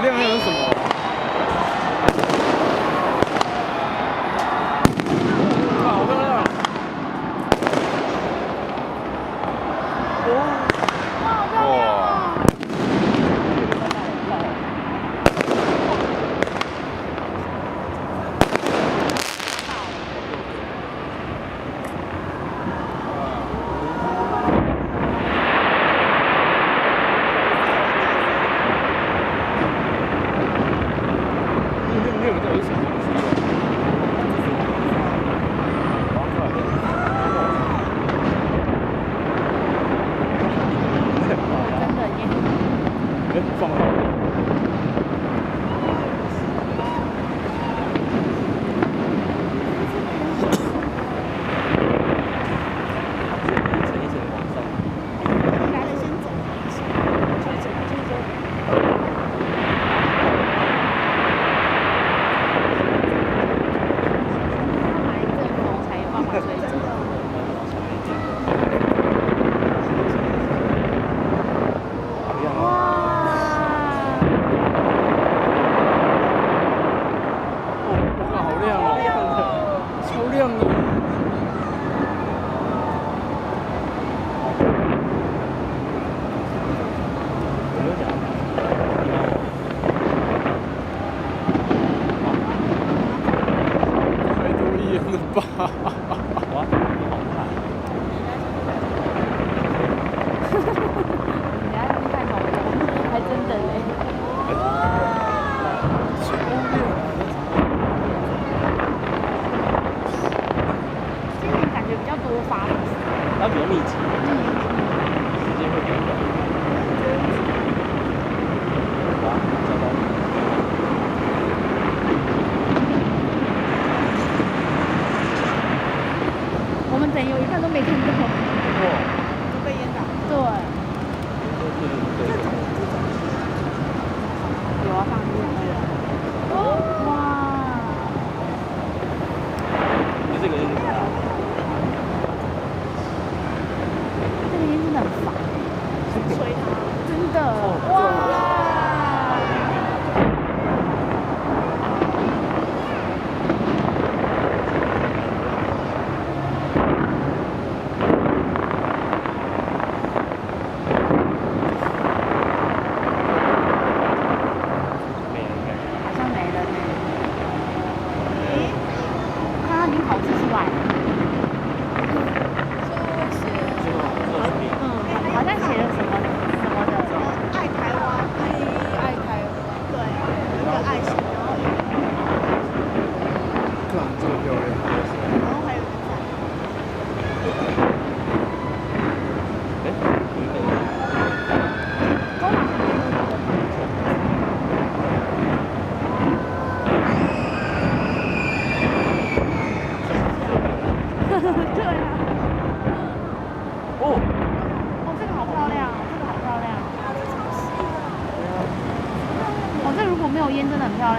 个亮亮是什么？哇，好漂亮！哦，哇，好漂亮哦！那个到底是什么东西啊？真的耶！哎，放好了。来了先走，买一阵风才有办法吹走。哇，好亮哦，超亮的。太多烟了吧！哇，你在那边看恐龙，还真的嘞。今年感觉比较多发的，它比较密集，时间会比较短。哇，找到了！我们等有一半都没看到，哇，都被淹倒。对，有啊，放进去了。哇，你这个就是这个烟真的很烦，吹它。真的，哇。没人看。好像没了呢。诶，我看他已经考试出来了。好像写了什么什么的。爱台湾，爱台湾，对，有一个爱心，然后看这个漂亮。然后还有一个赞。哎，你可以。中马那边的那个。对啊。哦。哦，这个好漂亮，这个好漂亮。哦，这如果没有烟，真的很漂亮。